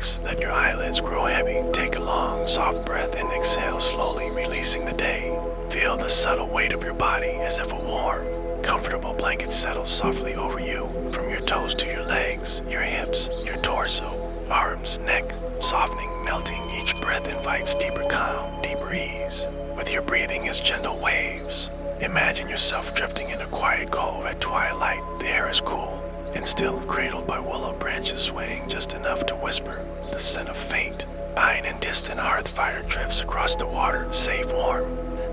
relax, let your eyelids grow heavy. Take a long, soft breath and exhale slowly, releasing the day. Feel the subtle weight of your body as if a warm, comfortable blanket settles softly over you. From your toes to your legs, your hips, your torso, arms, neck, softening, melting. Each breath invites deeper calm, deeper ease. With your breathing as gentle waves, imagine yourself drifting in a quiet cove at twilight. The air is cool and still, cradled by willow branches swaying just enough to whisper. The scent of faint pine and distant hearth fire drifts across the water, safe, warm,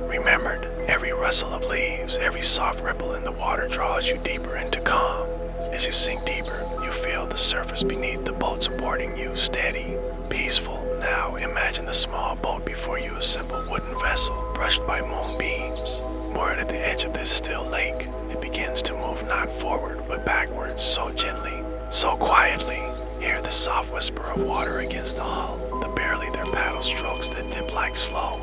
remembered. Every rustle of leaves, every soft ripple in the water draws you deeper into calm. As you sink deeper, you feel the surface beneath the boat supporting you, steady, peaceful. Now imagine the small boat before you, a simple wooden vessel brushed by moonbeams. Moored at the edge of this still lake, it begins to move not forward but backwards, so gently, so quietly. Hear the soft whisper of water against the hull, the barely their paddle strokes that dip like slow,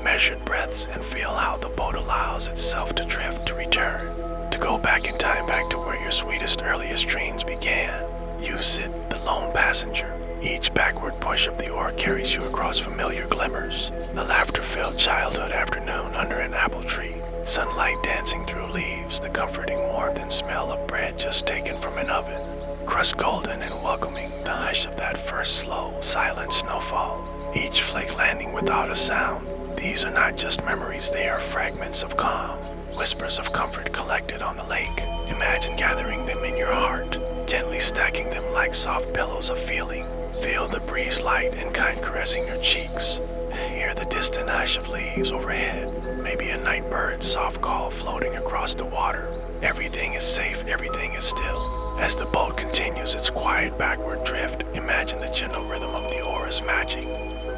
measured breaths, and feel how the boat allows itself to drift, to return, to go back in time, back to where your sweetest, earliest dreams began. You sit, the lone passenger. Each backward push of the oar carries you across familiar glimmers. The laughter-filled childhood afternoon under an apple tree, sunlight dancing through leaves, the comforting warmth and smell of bread just taken from an oven, crust golden and welcoming, the hush of that first slow, silent snowfall, each flake landing without a sound. These are not just memories, they are fragments of calm, whispers of comfort collected on the lake. Imagine gathering them in your heart, gently stacking them like soft pillows of feeling. Feel the breeze light and kind caressing your cheeks. Hear the distant hush of leaves overhead, maybe a night bird's soft call floating across the water. Everything is safe, everything is still. As the boat continues its quiet backward drift, imagine the gentle rhythm of the oars matching.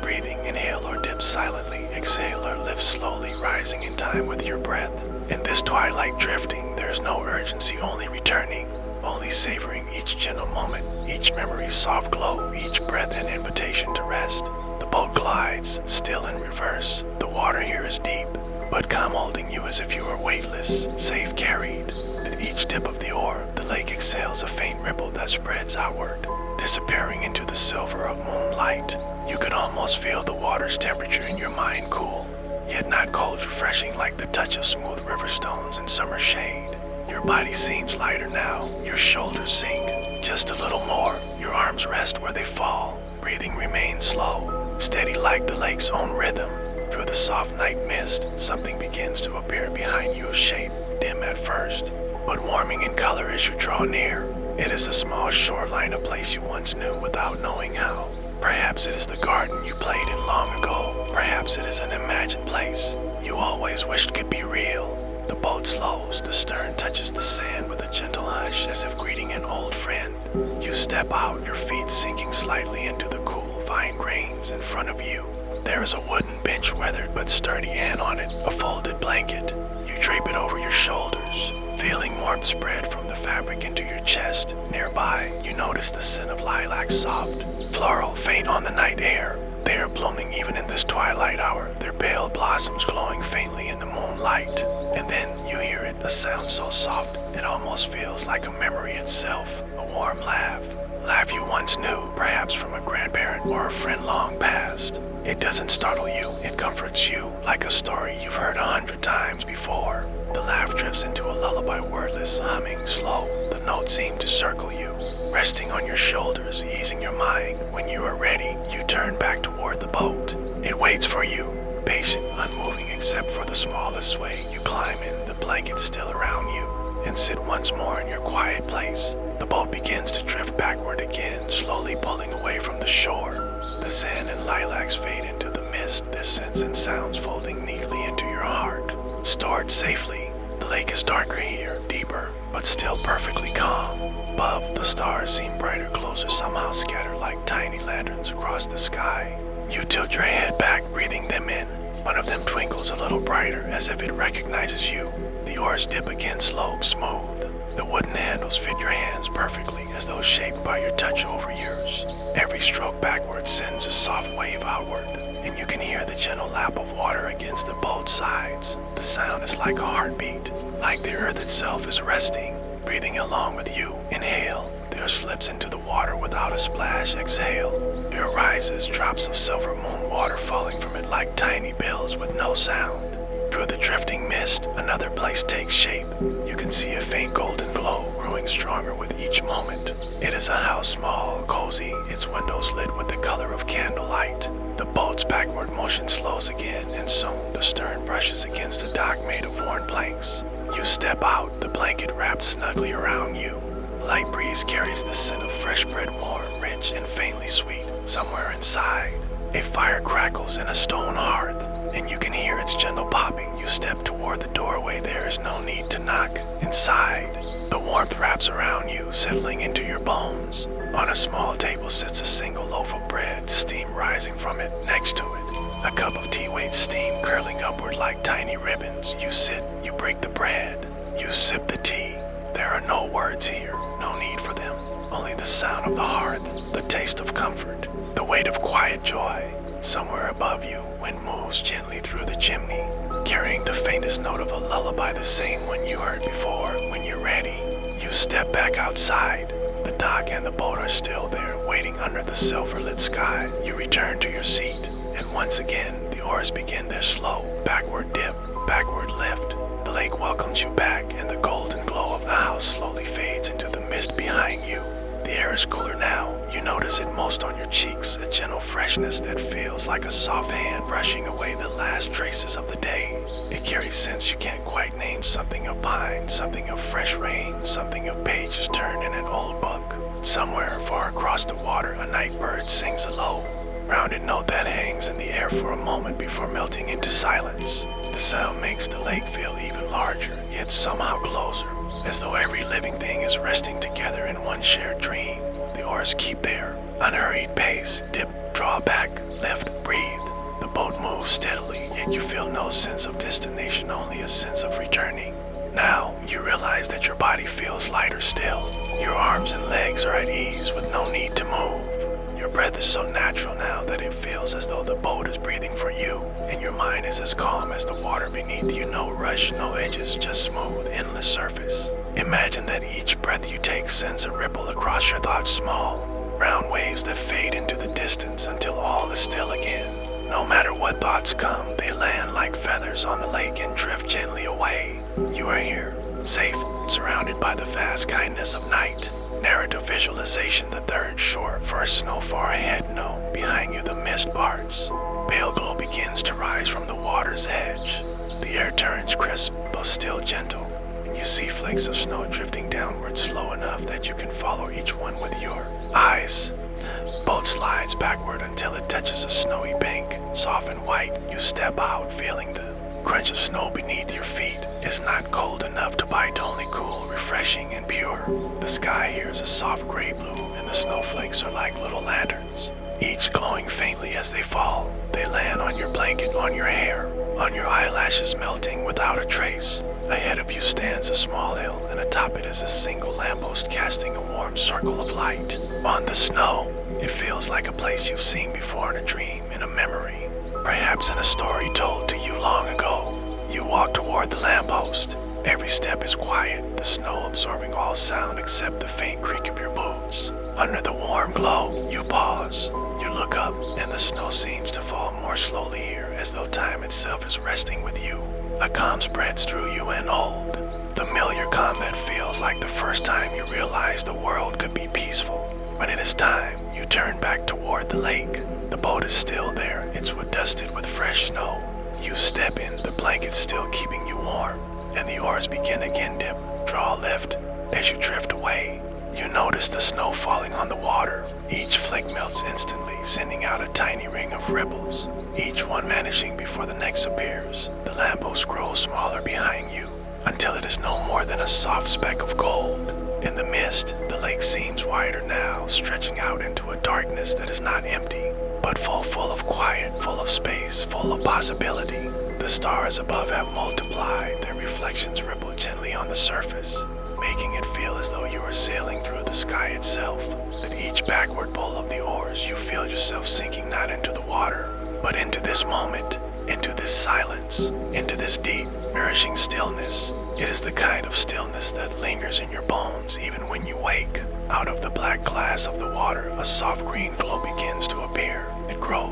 Breathing, inhale or dip silently, exhale or lift slowly, rising in time with your breath. In this twilight drifting, there's no urgency, only returning, only savoring each gentle moment, each memory's soft glow, each breath an invitation to rest. The boat glides, still in reverse. The water here is deep, but calm, holding you as if you were weightless, safe carried. With each dip of the oar, the lake exhales a faint ripple that spreads outward, disappearing into the silver of moonlight. You can almost feel the water's temperature in your mind, cool, yet not cold, refreshing like the touch of smooth river stones in summer shade. Your body seems lighter now, your shoulders sink just a little more, your arms rest where they fall. Breathing remains slow, steady like the lake's own rhythm. Through the soft night mist, something begins to appear behind you, a shape, dim at first, but warming in color as you draw near. It is a small shoreline, a place you once knew without knowing how. Perhaps it is the garden you played in long ago. Perhaps it is an imagined place you always wished could be real. The boat slows, the stern touches the sand with a gentle hush as if greeting an old friend. You step out, your feet sinking slightly into the cool vine grains in front of you. There is a wooden bench, weathered but sturdy, and on it a folded blanket. You drape it over your shoulders, feeling warmth spread from the fabric into your chest. Nearby, you notice the scent of lilac, soft, floral, faint on the night air. They are blooming even in this twilight hour, their pale blossoms glowing faintly in the moonlight. And then you hear it, a sound so soft, it almost feels like a memory itself, a warm laugh. Laugh you once knew, perhaps from a grandparent or a friend long past. It doesn't startle you, it comforts you, like a story you've heard 100 times before. The laugh drifts into a lullaby, wordless, humming, slow. The notes seem to circle you, resting on your shoulders, easing your mind. When you are ready, you turn back toward the boat. It waits for you, patient, unmoving except for the smallest sway. You climb in, the blanket still around you, and sit once more in your quiet place. The boat begins to drift backward again, slowly pulling away from the shore. The sand and lilacs fade into the mist, their scents and sounds folding neatly into your heart. Stored safely, the lake is darker here, deeper, but still perfectly calm. Above, the stars seem brighter, closer, somehow scattered like tiny lanterns across the sky. You tilt your head back, breathing them in. One of them twinkles a little brighter, as if it recognizes you. The oars dip again, slow, smooth. The wooden handles fit your hands perfectly, as though shaped by your touch over yours. Every stroke backward sends a soft wave outward, and you can hear the gentle lap of water against the boat's sides. The sound is like a heartbeat, like the earth itself is resting, breathing along with you. Inhale, the earth slips into the water without a splash. Exhale, clear rises, drops of silver moon water falling from it like tiny bells with no sound. Through the drifting mist, another place takes shape. You can see a faint golden glow growing stronger with each moment. It is a house small, cozy, its windows lit with the color of candlelight. The boat's backward motion slows again, and soon the stern brushes against a dock made of worn planks. You step out, the blanket wrapped snugly around you. Light breeze carries the scent of fresh bread, warm, rich, and faintly sweet. Somewhere inside, a fire crackles in a stone hearth, and you can hear its gentle popping. You step toward the doorway. There is no need to knock. Inside, the warmth wraps around you, settling into your bones. On a small table sits a single loaf of bread, steam rising from it. Next to it, a cup of tea waits steam curling upward like tiny ribbons. You sit, you break the bread, you sip the tea. There are no words here, no need for them. Only the sound of the hearth, the taste of comfort, the weight of quiet joy. Somewhere above you, wind moves gently through the chimney, carrying the faintest note of a lullaby, the same one you heard before. When you're ready, you step back outside. The dock and the boat are still there, waiting under the silver-lit sky. You return to your seat, and once again, the oars begin their slow, backward dip, backward lift. The lake welcomes you back, and the golden glow of the house slowly fades into the mist behind you. The air is cooler now. You notice it most on your cheeks, a gentle freshness that feels like a soft hand brushing away the last traces of the day. It carries scents you can't quite name, something of pine, something of fresh rain, something of pages turned in an old book. Somewhere far across the water, a night bird sings a low, rounded note that hangs in the air for a moment before melting into silence. The sound makes the lake feel even larger, yet somehow closer, as though every living thing is resting together in one shared dream. The oars keep their unhurried pace, dip, draw back, lift, breathe. The boat moves steadily, yet you feel no sense of destination, only a sense of returning. Now, you realize that your body feels lighter still. Your arms and legs are at ease with no need to move. Your breath is so natural now that it feels as though the boat is breathing for you, and your mind is as calm as the water beneath you. No rush, no edges, just smooth, endless surface. Imagine that each breath you take sends a ripple across your thoughts, small, round waves that fade into the distance until all is still again. No matter what thoughts come, they land like feathers on the lake and drift gently away. You are here, safe, surrounded by the vast kindness of night. Narrative visualization, the third shore. First snow far ahead, no. Behind you the mist parts. Pale glow begins to rise from the water's edge. The air turns crisp, but still gentle. And you see flakes of snow drifting downward slow enough that you can follow each one with your eyes. Boat slides backward until it touches a snowy bank. Soft and white, you step out, feeling the crunch of snow beneath your feet. It's not cold enough to bite, only cool, refreshing, and pure. The sky here is a soft gray blue, and the snowflakes are like little lanterns, each glowing faintly as they fall. They land on your blanket, on your hair, on your eyelashes, melting without a trace. Ahead of you stands a small hill, and atop it is a single lamppost casting a warm circle of light. On the snow, it feels like a place you've seen before in a dream, in a memory, perhaps in a story told to you long ago. You walk toward the lamppost. Every step is quiet, the snow absorbing all sound except the faint creak of your boots. Under the warm glow, you pause. You look up, and the snow seems to fall more slowly here, as though time itself is resting with you. A calm spreads through you, an old, familiar calm that feels like the first time you realized the world could be peaceful. When it is time, you turn back toward the lake. The boat is still there, its wood dusted with fresh snow. You step in, the blanket still keeping you warm, and the oars begin again, dip, draw, lift. As you drift away, you notice the snow falling on the water. Each flake melts instantly, sending out a tiny ring of ripples, each one vanishing before the next appears. The lamppost grows smaller behind you, until it is no more than a soft speck of gold. In the mist, the lake seems wider now, stretching out into a darkness that is not empty, but full of quiet, full of space, full of possibility. The stars above have multiplied, their reflections ripple gently on the surface, making it feel as though you are sailing through the sky itself. With each backward pull of the oars, you feel yourself sinking not into the water, but into this moment, into this silence, into this deep, nourishing stillness. It is the kind of stillness that lingers in your bones even when you wake. Out of the black glass of the water, a soft green glow begins to appear.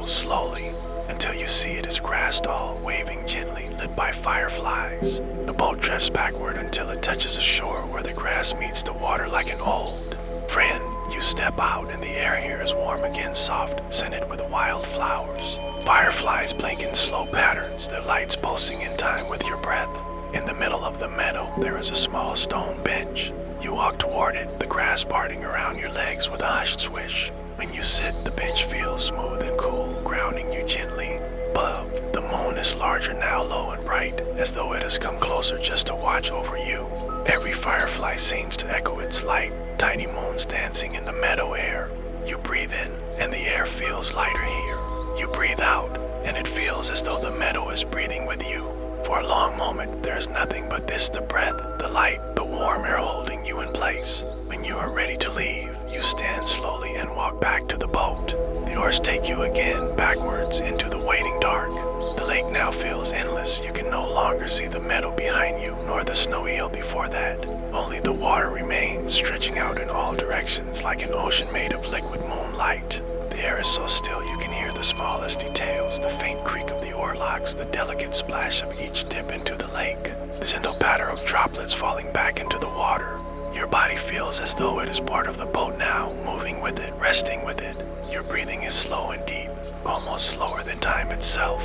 flows slowly until you see it is grass doll waving gently, lit by fireflies. The boat drifts backward until it touches a shore where the grass meets the water like an old friend. You step out and the air here is warm again, soft, scented with wildflowers. Fireflies blink in slow patterns, their lights pulsing in time with your breath. In the middle of the meadow, there is a small stone bench. You walk toward it, the grass parting around your legs with a hushed swish. When you sit, the bench feels smooth and cool, grounding you gently. Above, the moon is larger now, low and bright, as though it has come closer just to watch over you. Every firefly seems to echo its light, tiny moons dancing in the meadow air. You breathe in, and the air feels lighter here. You breathe out, and it feels as though the meadow is breathing with you. For a long moment, there is nothing but this, the breath, the light, the warm air holding you in place. When you are ready to leave, you stand slowly and walk back to the boat. The oars take you again backwards into the waiting dark. The lake now feels endless. You can no longer see the meadow behind you, nor the snowy hill before that. Only the water remains, stretching out in all directions like an ocean made of liquid moonlight. The air is so still you can hear the smallest details, the faint creak of the oarlocks, the delicate splash of each dip into the lake, the gentle patter of droplets falling back into the water. Your body feels as though it is part of the boat now, moving with it, resting with it. Your breathing is slow and deep, almost slower than time itself.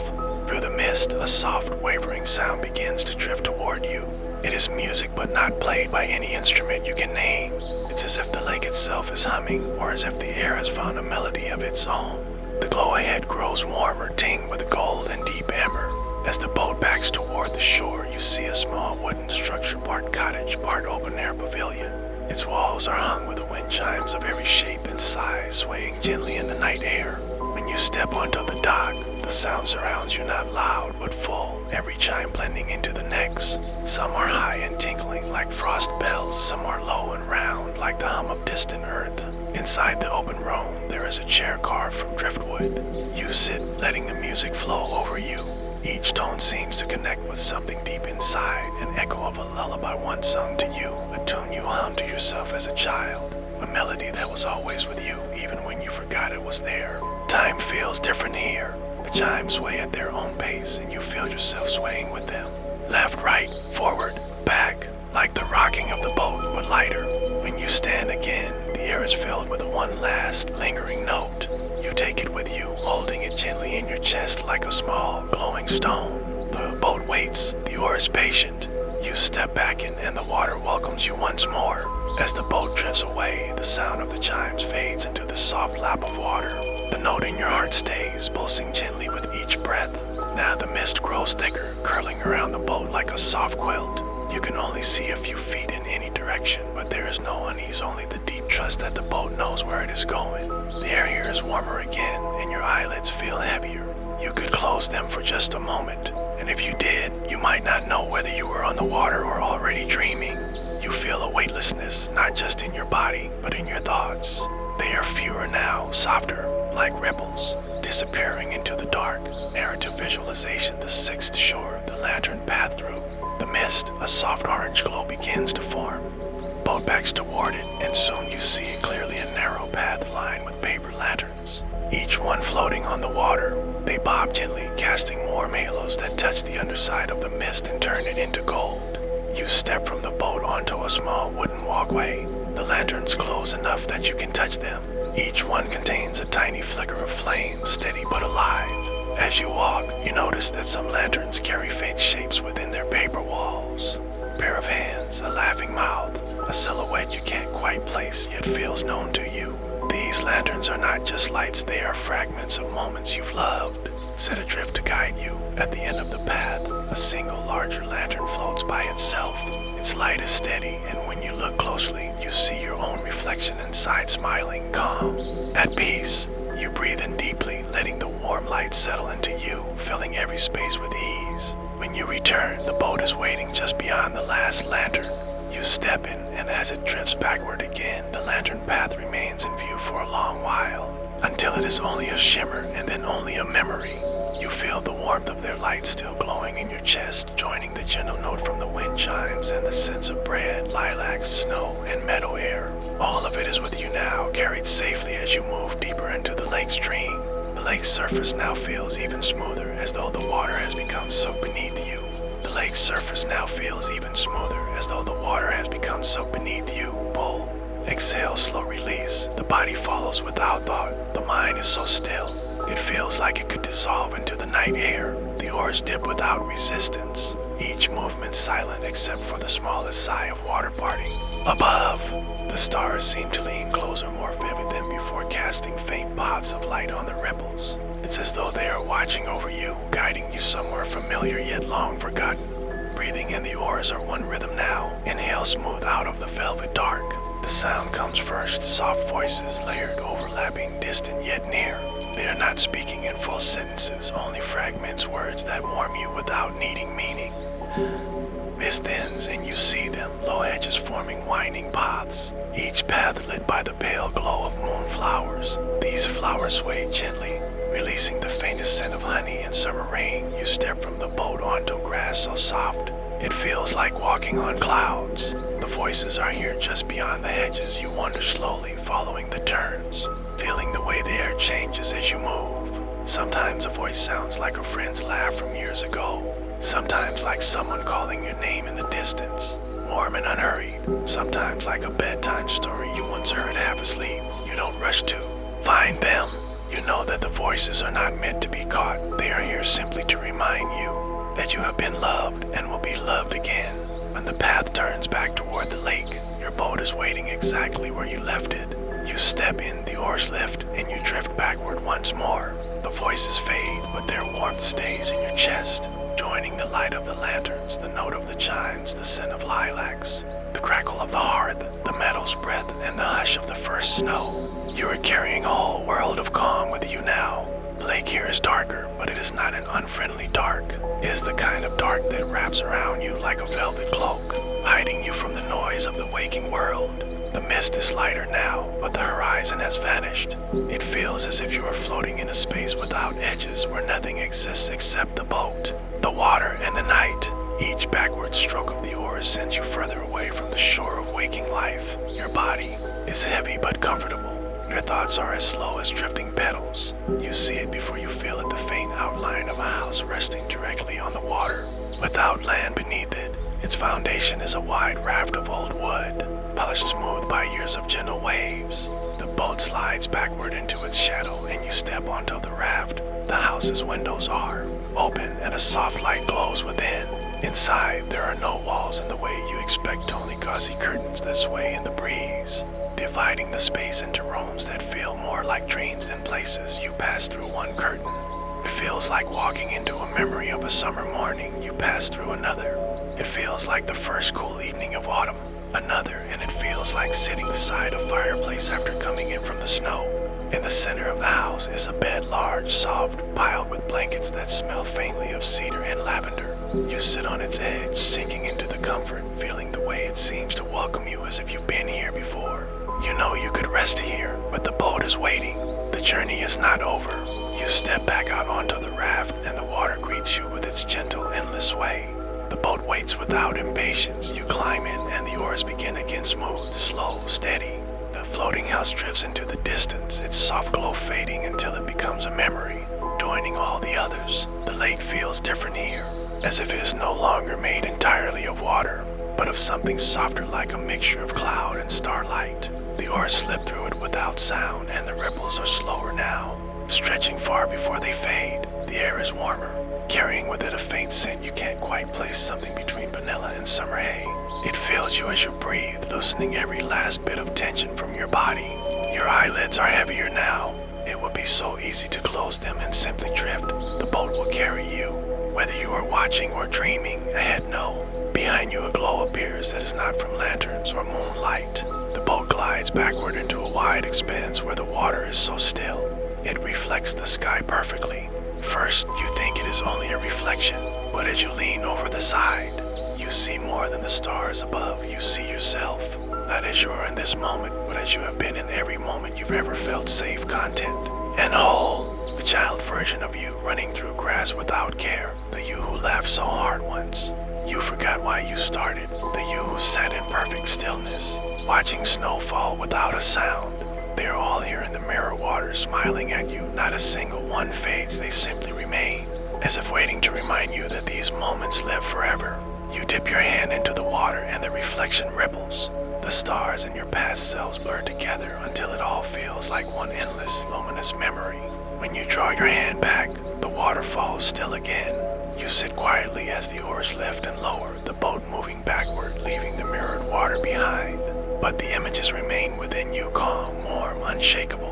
Through the mist, a soft, wavering sound begins to drift toward you. It is music, but not played by any instrument you can name. It's as if the lake itself is humming, or as if the air has found a melody of its own. The glow ahead grows warmer, tinged with gold and deep amber. As the boat backs toward the shore, you see a small wooden structure, part cottage, part open-air pavilion. Its walls are hung with wind chimes of every shape and size, swaying gently in the night air. When you step onto the dock, the sound surrounds you, not loud but full, every chime blending into the next. Some are high and tinkling like frost bells, some are low and round like the hum of distant earth. Inside the open room, there is a chair carved from driftwood. You sit, letting the music flow over you. Each tone seems to connect with something deep inside, an echo of a lullaby once sung to you, a tune you hummed to yourself as a child, a melody that was always with you, even when you forgot it was there. Time feels different here. The chimes sway at their own pace, and you feel yourself swaying with them. Left, right, forward, back, like the rocking of the boat, but lighter. When you stand again, the air is filled with one last, lingering note. You take it with you, holding it gently in your chest like a small, glowing stone. The boat waits, the oar is patient. You step back in, and the water welcomes you once more. As the boat drifts away, the sound of the chimes fades into the soft lap of water. The note in your heart stays, pulsing gently with each breath. Now the mist grows thicker, curling around the boat like a soft quilt. You can only see a few feet in any direction, but there is no unease, only the deep trust that the boat knows where it is going. The air here is warmer again, and your eyelids feel heavier. You could close them for just a moment, and if you did, you might not know whether you were on the water or already dreaming. You feel a weightlessness, not just in your body, but in your thoughts. They are fewer now, softer, like ripples, disappearing into the dark. Narrative visualization, the sixth shore, the lantern path through. The mist, a soft orange glow begins to form. Boat backs toward it, and soon you see it clearly, a narrow path lined with paper lanterns. Each one floating on the water, they bob gently, casting warm halos that touch the underside of the mist and turn it into gold. You step from the boat onto a small wooden walkway. The lanterns close enough that you can touch them. Each one contains a tiny flicker of flame, steady but alive. As you walk, you notice that some lanterns carry faint shapes within their paper walls. A pair of hands, a laughing mouth, a silhouette you can't quite place yet feels known to you. These lanterns are not just lights, they are fragments of moments you've loved, set adrift to guide you. At the end of the path, a single larger lantern floats by itself. Its light is steady, and when you look closely, you see your own reflection inside, smiling, calm, at peace. You breathe in deeply, letting the warm light settle into you, filling every space with ease. When you return, the boat is waiting just beyond the last lantern. You step in, and as it drifts backward again, the lantern path remains in view for a long while, until it is only a shimmer and then only a memory. You feel the warmth of their light still glowing in your chest, joining the gentle note from the wind chimes and the scents of bread, lilacs, snow, and meadow air. All of it is with you now, carried safely as you move deeper into the lake stream. The The lake's surface now feels even smoother, as though the water has become soaked beneath you. The lake's surface now feels even smoother, as though the water has become soaked beneath you. Pull. Exhale, slow release. The body follows without thought. The mind is so still. It feels like it could dissolve into the night air. The oars dip without resistance. Each movement silent except for the smallest sigh of water parting. Above, the stars seem to lean closer, more vivid than before, casting faint pods of light on the ripples. It's as though they are watching over you, guiding you somewhere familiar yet long forgotten. Breathing and the oars are one rhythm now. Inhale smooth out of the velvet dark. The sound comes first, soft voices, layered, overlapping, distant yet near. They are not speaking in full sentences, only fragments, words that warm you without needing meaning. Mist ends and you see them, low hedges forming winding paths, each path lit by the pale glow of moonflowers. These flowers sway gently, releasing the faintest scent of honey and summer rain. You step from the boat onto grass so soft, it feels like walking on clouds. The voices are here just beyond the hedges. You wander slowly, following the turns, feeling the way the air changes as you move. Sometimes a voice sounds like a friend's laugh from years ago. Sometimes like someone calling your name in the distance, warm and unhurried. Sometimes like a bedtime story you once heard half asleep. You don't rush to find them. You know that the voices are not meant to be caught. They are here simply to remind you that you have been loved and will be loved again. When the path turns back toward the lake, your boat is waiting exactly where you left it. You step in, the oars lift, and you drift backward once more. The voices fade, but their warmth stays in your chest, joining the light of the lanterns, the note of the chimes, the scent of lilacs, the crackle of the hearth, the meadow's breath, and the hush of the first snow. You are carrying a whole world of calm with you now. The lake here is darker, but it is not an unfriendly dark. It is the kind of dark that wraps around you like a velvet cloak, hiding you from the noise of the waking world. The mist is lighter now, but the horizon has vanished. It feels as if you are floating in a space without edges, where nothing exists except the boat, the water, and the night. Each backward stroke of the oars sends you further away from the shore of waking life. Your body is heavy but comfortable. Your thoughts are as slow as drifting petals. You see it before you feel it, the faint outline of a house resting directly on the water, without land beneath it. Its foundation is a wide raft of old wood, polished smooth by years of gentle waves. The boat slides backward into its shadow and you step onto the raft. The house's windows are open and a soft light glows within. Inside, there are no walls in the way you expect, only gauzy curtains that sway in the breeze, dividing the space into rooms that feel more like dreams than places. You pass through one curtain. It feels like walking into a memory of a summer morning. You pass through another. It feels like the first cool evening of autumn. Another, and it feels like sitting beside a fireplace after coming in from the snow. In the center of the house is a bed, large, soft, piled with blankets that smell faintly of cedar and lavender. You sit on its edge, sinking into the comfort, feeling the way it seems to welcome you as if you've been here before. You know you could rest here, but the boat is waiting. The journey is not over. You step back out onto the raft, and the water greets you with its gentle, endless sway. The boat waits without impatience. You climb in, and the oars begin again, smooth, slow, steady. The floating house drifts into the distance, its soft glow fading until it becomes a memory, joining all the others. The lake feels different here, as if it is no longer made entirely of water, but of something softer, like a mixture of cloud and starlight. The oars slip through it without sound, and the ripples are slower now, stretching far before they fade. The air is warmer, carrying with it a faint scent you can't quite place, something between vanilla and summer hay. It fills you as you breathe, loosening every last bit of tension from your body. Your eyelids are heavier now. It would be so easy to close them and simply drift. The boat will carry you, whether you are watching or dreaming. Ahead, no. Behind you a glow appears that is not from lanterns or moonlight. The boat glides backward into a wide expanse where the water is so still. It reflects the sky perfectly. First, you think it is only a reflection, but as you lean over the side, you see more than the stars above. You see yourself, not as you are in this moment, but as you have been in every moment you've ever felt safe, content, and whole. The child version of you running through grass without care. The you who laughed so hard once. You forgot why you started. The you who sat in perfect stillness, watching snow fall without a sound. They are all here in the mirror water smiling at you. Not a single one fades, they simply remain, as if waiting to remind you that these moments live forever. You dip your hand into the water and the reflection ripples. The stars and your past selves blur together until it all feels like one endless, luminous memory. When you draw your hand back, the water falls still again. You sit quietly as the oars lift and lower, the boat moving backward, leaving the mirrored water behind. But the images remain within you, calm, warm, unshakable.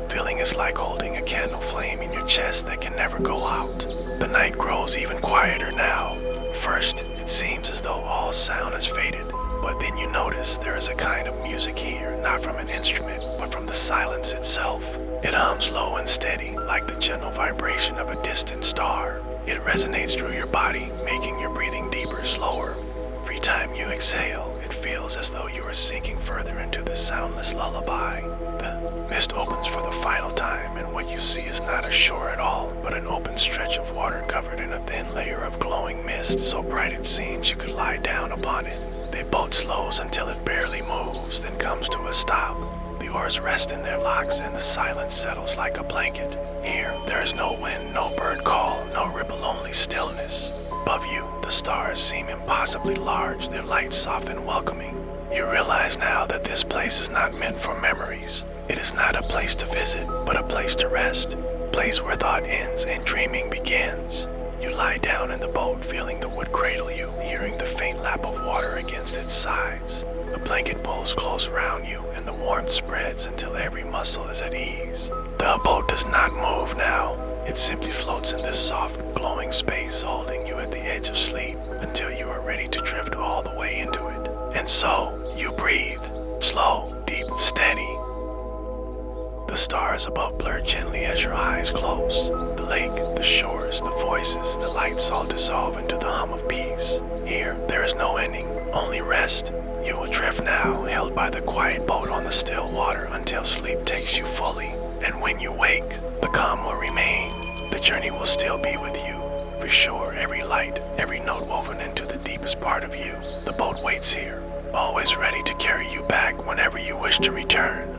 Feeling is like holding a candle flame in your chest that can never go out. The night grows even quieter now. First, it seems as though all sound has faded, but then you notice there is a kind of music here, not from an instrument, but from the silence itself. It hums low and steady, like the gentle vibration of a distant star. It resonates through your body, making your breathing deeper, slower. Every time you exhale, it feels as though you are sinking further into the soundless lullaby. The mist opens for the final time, and what you see is not a shore at all, but an open stretch of water covered in a thin layer of glowing mist, so bright it seems you could lie down upon it. The boat slows until it barely moves, then comes to a stop. The oars rest in their locks, and the silence settles like a blanket. Here, there is no wind, no bird call, no ripple, only stillness. Above you, the stars seem impossibly large, their light soft and welcoming. You realize now that this place is not meant for memories. It is not a place to visit, but a place to rest. A place where thought ends and dreaming begins. You lie down in the boat, feeling the wood cradle you, hearing the faint lap of water against its sides. The blanket pulls close around you, and the warmth spreads until every muscle is at ease. The boat does not move now. It simply floats in this soft, glowing space, holding you at the edge of sleep until you are ready to drift all the way into it. And so, you breathe, slow, deep, steady. The stars above blur gently as your eyes close. The lake, the shores, the voices, the lights all dissolve into the hum of peace. Here, there is no ending, only rest. You will drift now, held by the quiet boat on the still water until sleep takes you fully. And when you wake, the calm will remain. The journey will still be with you. For sure, every light, every note woven into the deepest part of you. The boat waits here, always ready to carry you back whenever you wish to return.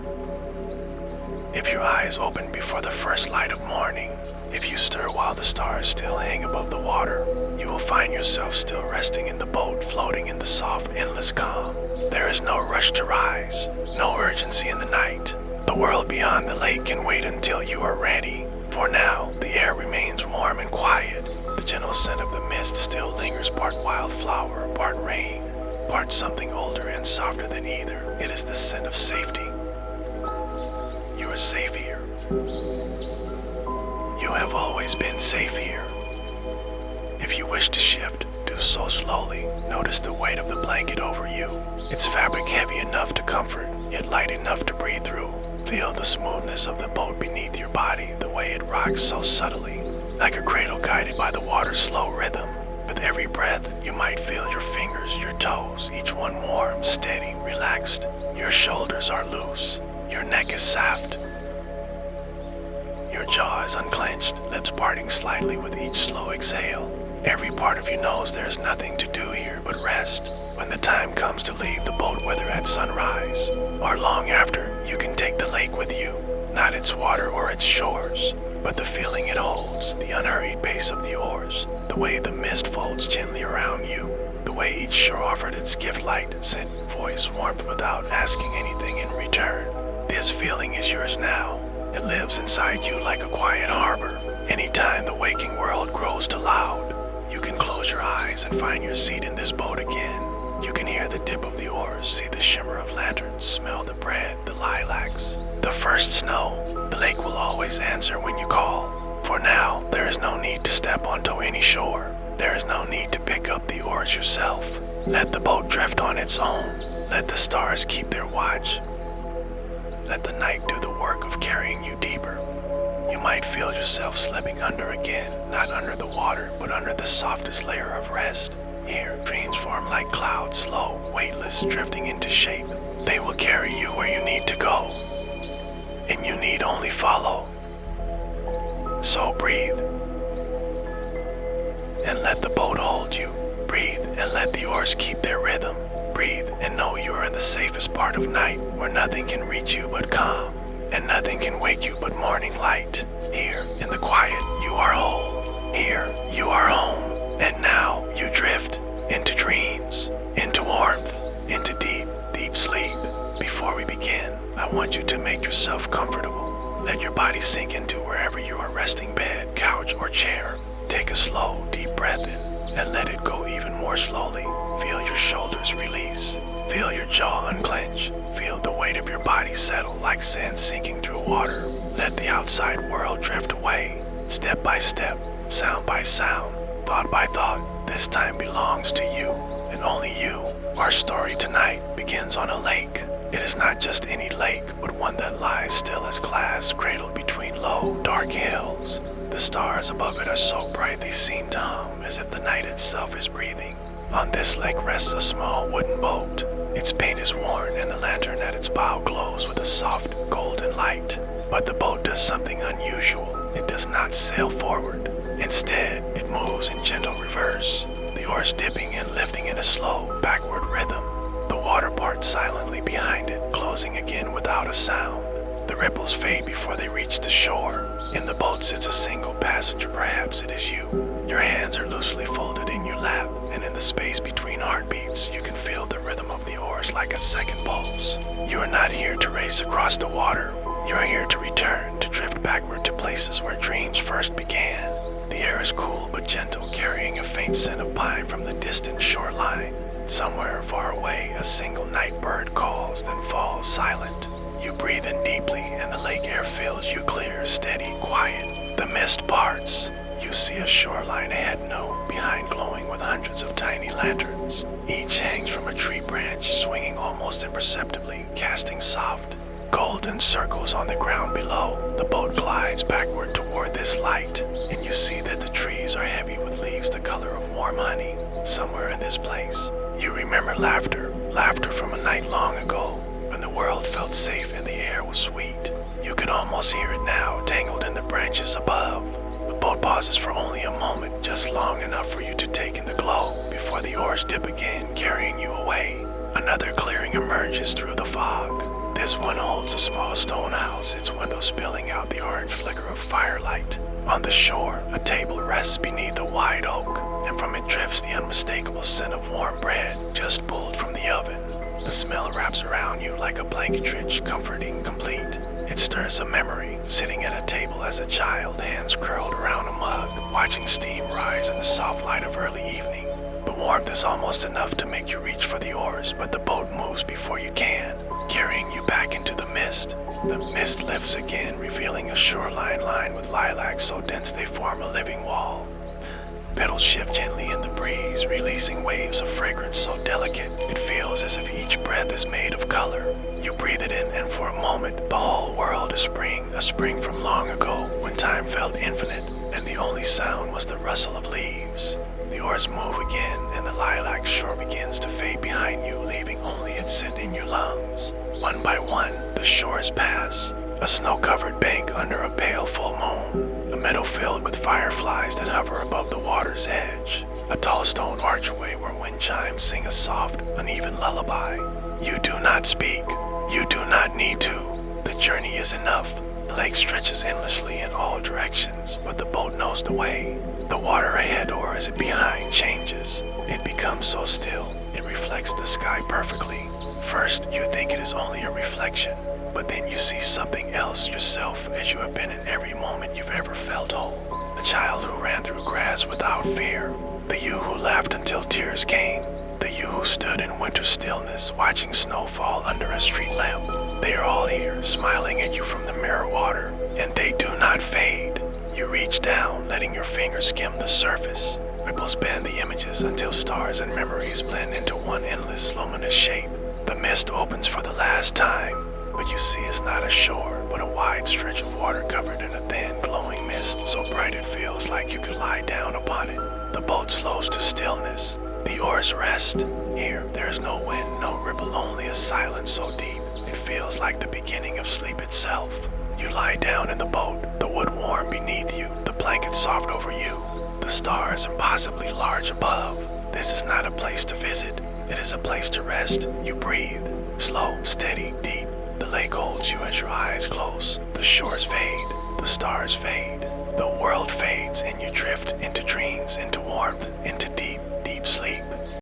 If your eyes open before the first light of morning, if you stir while the stars still hang above the water, you will find yourself still resting in the boat, floating in the soft, endless calm. There is no rush to rise, no urgency in the night. The world beyond the lake can wait until you are ready. For now, the air remains warm and quiet. The gentle scent of the mist still lingers, part wildflower, part rain, part something older and softer than either. It is the scent of safety. You are safe here. You have always been safe here. If you wish to shift, do so slowly. Notice the weight of the blanket over you. Its fabric heavy enough to comfort, yet light enough to breathe through. Feel the smoothness of the boat beneath your body, the way it rocks so subtly, like a cradle guided by the water's slow rhythm. With every breath, you might feel your fingers, your toes, each one warm, steady, relaxed. Your shoulders are loose. Your neck is soft. Your jaw is unclenched, lips parting slightly with each slow exhale. Every part of you knows there's nothing to do here but rest. When the time comes to leave the boat, whether at sunrise or long after, you can take the lake with you. Not its water or its shores, but the feeling it holds, the unhurried pace of the oars, the way the mist folds gently around you, the way each shore offered its gift light, scent, voice, warmth without asking anything in return. This feeling is yours now. It lives inside you like a quiet harbor. Anytime the waking world grows too loud, you can close your eyes and find your seat in this boat again. You can hear the dip of the oars, see the shimmer of lanterns, smell the bread, the lilacs, the first snow. The lake will always answer when you call. For now, there is no need to step onto any shore. There is no need to pick up the oars yourself. Let the boat drift on its own. Let the stars keep their watch. Let the night do the work of carrying you deeper. You might feel yourself slipping under again, not under the water, but under the softest layer of rest. Here, dreams form like clouds, slow, weightless, drifting into shape. They will carry you where you need to go, and you need only follow. So breathe, and let the boat hold you. Breathe, and let the oars keep their rhythm. breathe and know you are in the safest part of night, where nothing can reach you but calm, and nothing can wake you but morning light. Here, in the quiet, you are whole. Here, you are home. And now, you drift into dreams, into warmth, into deep, deep sleep. Before we begin, I want you to make yourself comfortable. Let your body sink into wherever you are resting, bed, couch, or chair. Take a slow, deep breath in and let it go even more slowly. Feel your shoulders release. Feel your jaw unclench. Feel the weight of your body settle like sand sinking through water. Let the outside world drift away. Step by step, sound by sound, thought by thought, this time belongs to you, and only you. Our story tonight begins on a lake. It is not just any lake, but one that lies still as glass, cradled between low, dark hills. The stars above it are so bright they seem to hum, as if the night itself is breathing. On this lake rests a small wooden boat. Its paint is worn and the lantern at its bow glows with a soft, golden light. But the boat does something unusual. It does not sail forward. Instead, it moves in gentle reverse, the oars dipping and lifting in a slow, backward rhythm. The water parts silently behind it, closing again without a sound. The ripples fade before they reach the shore. In the boat sits a single passenger, perhaps it is you. Your hands are loosely folded in your lap, and in the space between heartbeats, you can feel the rhythm of the oars like a second pulse. You are not here to race across the water. You are here to return, to drift backward to places where dreams first began. The air is cool but gentle, carrying a faint scent of pine from the distant shoreline. Somewhere far away, a single night bird calls, then falls silent. You breathe in deeply, and the lake air fills you clear, steady, quiet. The mist parts. You see a shoreline ahead, behind glowing with hundreds of tiny lanterns. Each hangs from a tree branch, swinging almost imperceptibly, casting soft, golden circles on the ground below. The boat glides backward toward this light, and you see that the trees are heavy with leaves the color of warm honey. Somewhere in this place, you remember laughter from a night long ago, when the world felt safe and the air was sweet. You can almost hear it now, tangled in the branches above. The boat pauses for only a moment, just long enough for you to take in the glow, before the oars dip again, carrying you away. Another clearing emerges through the fog. This one holds a small stone house, its windows spilling out the orange flicker of firelight. On the shore, a table rests beneath a wide oak, and from it drifts the unmistakable scent of warm bread just pulled from the oven. The smell wraps around you like a blanket rich, comforting, complete. It stirs a memory, sitting at a table as a child, hands curled around a mug, watching steam rise in the soft light of early evening. The warmth is almost enough to make you reach for the oars, but the boat moves before you can, carrying you back into the mist. The mist lifts again, revealing a shoreline lined with lilacs so dense they form a living wall. Petals shift gently in the breeze, releasing waves of fragrance so delicate it feels as if each breath is made of color. You breathe it in, and for a moment, the whole world is spring, a spring from long ago, when time felt infinite, and the only sound was the rustle of leaves. The oars move again, and the lilac shore begins to fade behind you, leaving only its scent in your lungs. One by one, the shores pass. A snow-covered bank under a pale full moon. A meadow filled with fireflies that hover above the water's edge. A tall stone archway where wind chimes sing a soft, uneven lullaby. You do not speak. You do not need to. The journey is enough. The lake stretches endlessly in all directions, but the boat knows the way. The water ahead, or is it behind, changes. It becomes so still, it reflects the sky perfectly. First, you think it is only a reflection, but then you see something else, yourself, as you have been in every moment you've ever felt whole. The child who ran through grass without fear. The you who laughed until tears came. The you who stood in winter stillness, watching snow fall under a street lamp. They are all here, smiling at you from the mirror water, and they do not fade. You reach down, letting your fingers skim the surface. Ripples bend the images until stars and memories blend into one endless, luminous shape. The mist opens for the last time. What you see is not a shore, but a wide stretch of water covered in a thin, glowing mist, so bright it feels like you could lie down upon it. The boat slows to stillness. The oars rest. Here, there is no wind, no ripple, only a silence so deep, it feels like the beginning of sleep itself. You lie down in the boat, the wood warm beneath you, the blanket soft over you, the stars impossibly large above. This is not a place to visit. It is a place to rest. You breathe. Slow, steady, deep. The lake holds you as your eyes close. The shores fade. The stars fade. The world fades and you drift into dreams, into warmth, into